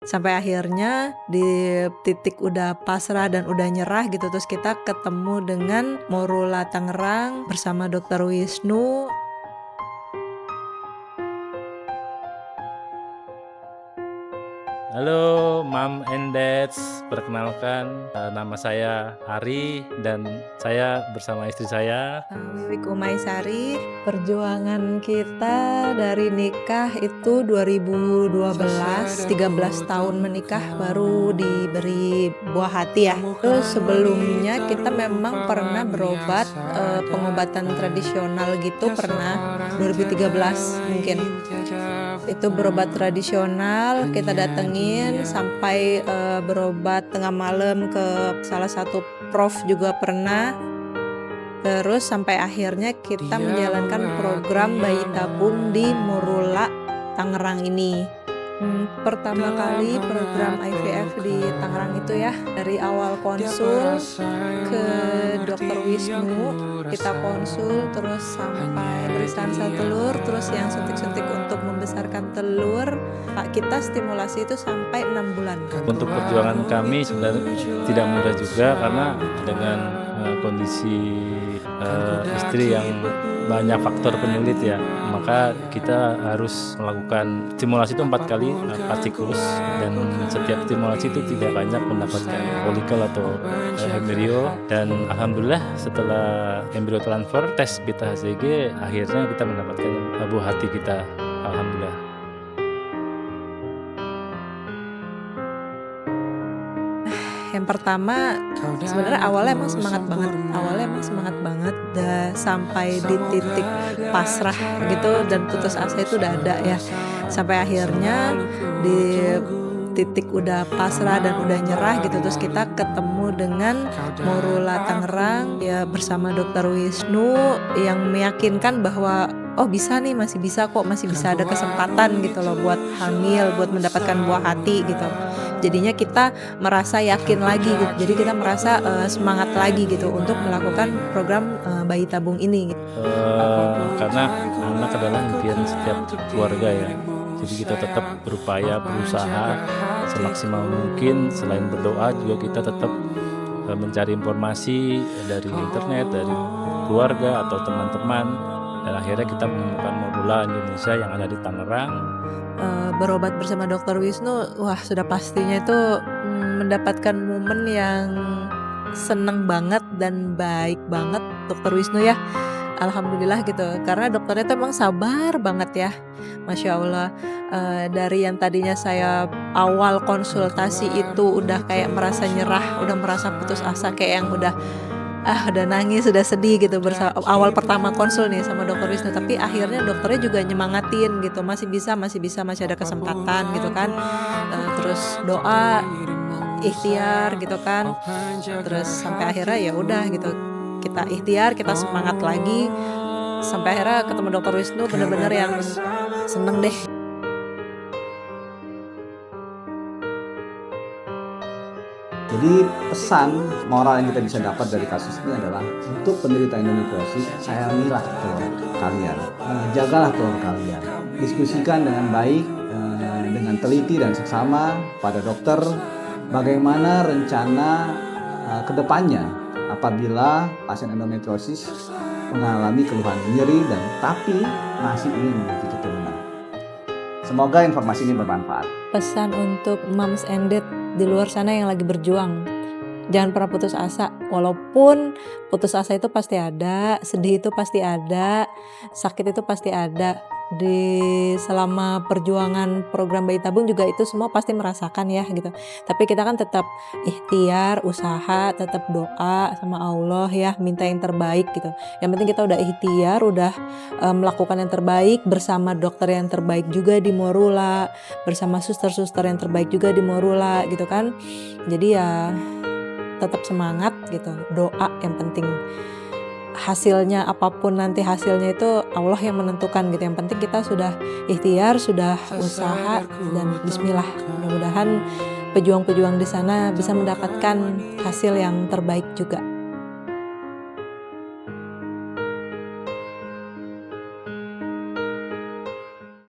Sampai akhirnya di titik udah pasrah dan udah nyerah gitu, terus kita ketemu dengan Morula Tangerang bersama Dokter Wisnu. Halo Mom and Dads, perkenalkan nama saya Ari dan saya bersama istri saya. Wiwik Umaisari. Perjuangan kita dari nikah itu 2012, 13 tahun menikah baru diberi buah hati ya. Terus sebelumnya kita memang pernah berobat pengobatan tradisional gitu, pernah 2013 mungkin. Itu berobat tradisional, kita datengin sampai berobat tengah malam ke salah satu prof juga pernah. Terus sampai akhirnya kita menjalankan program bayi tabung di Morula Tangerang ini. Pertama kali program IVF di Tangerang itu ya, dari awal konsul ke Dokter Wisnu, kita konsul terus sampai pemeriksaan telur, terus yang suntik-suntik untuk membesarkan telur. Kita stimulasi itu sampai 6 bulan. Untuk perjuangan kami sebenarnya tidak mudah juga karena dengan kondisi istri yang banyak faktor penyulit ya, maka kita harus melakukan stimulasi itu 4 kali 4 siklus, dan setiap stimulasi itu tidak banyak mendapatkan folikel atau embrio, dan alhamdulillah setelah embrio transfer tes beta HCG akhirnya kita mendapatkan buah hati kita, alhamdulillah. Yang pertama sebenarnya awalnya emang semangat banget, sampai di titik pasrah gitu dan putus asa itu udah ada ya. Sampai akhirnya di titik udah pasrah dan udah nyerah gitu, terus kita ketemu dengan Morula Tangerang ya bersama Dokter Wisnu yang meyakinkan bahwa oh bisa nih, masih bisa kok, masih bisa ada kesempatan gitu loh buat hamil, buat mendapatkan buah hati gitu. Jadinya kita merasa yakin lagi gitu. Jadi kita merasa semangat lagi gitu untuk melakukan program bayi tabung ini gitu. Karena anak adalah impian setiap keluarga ya. Jadi kita tetap berupaya, berusaha semaksimal mungkin. Selain berdoa juga kita tetap mencari informasi dari internet, dari keluarga atau teman-teman. Dan akhirnya kita menemukan Morula Indonesia yang ada di Tangerang. Berobat bersama Dokter Wisnu, wah sudah pastinya itu mendapatkan momen yang seneng banget dan baik banget Dokter Wisnu ya. Alhamdulillah gitu, karena dokternya tuh emang sabar banget ya, Masya Allah. Dari yang tadinya saya awal konsultasi itu udah kayak merasa nyerah, udah merasa putus asa, kayak yang udah nangis, udah sedih gitu awal pertama konsul nih sama Dokter Wisnu, tapi akhirnya dokternya juga nyemangatin gitu, masih bisa, masih ada kesempatan gitu kan. Terus doa, ikhtiar gitu kan. Terus sampai akhirnya ya udah gitu, kita ikhtiar, kita semangat lagi, sampai akhirnya ketemu Dokter Wisnu, bener-bener yang seneng deh. Jadi pesan moral yang kita bisa dapat dari kasus ini adalah untuk penderita endometriosis, sayangilah telur kalian, jagalah telur kalian, diskusikan dengan baik, dengan teliti dan seksama pada dokter bagaimana rencana kedepannya apabila pasien endometriosis mengalami keluhan nyeri dan tapi masih ingin memiliki keturunan. Semoga informasi ini bermanfaat. Pesan untuk moms and dad di luar sana yang lagi berjuang, jangan pernah putus asa. Walaupun putus asa itu pasti ada, sedih itu pasti ada, sakit itu pasti ada. Di selama perjuangan program bayi tabung juga itu semua pasti merasakan ya gitu. Tapi kita kan tetap ikhtiar, usaha, tetap doa sama Allah ya, minta yang terbaik gitu. Yang penting kita udah ikhtiar, udah melakukan yang terbaik bersama dokter yang terbaik juga di Morula, bersama suster-suster yang terbaik juga di Morula gitu kan. Jadi ya tetap semangat gitu, doa yang penting. Hasilnya apapun nanti hasilnya itu Allah yang menentukan gitu. Yang penting kita sudah ikhtiar, sudah usaha, dan bismillah, mudah-mudahan pejuang-pejuang di sana bisa mendapatkan hasil yang terbaik juga.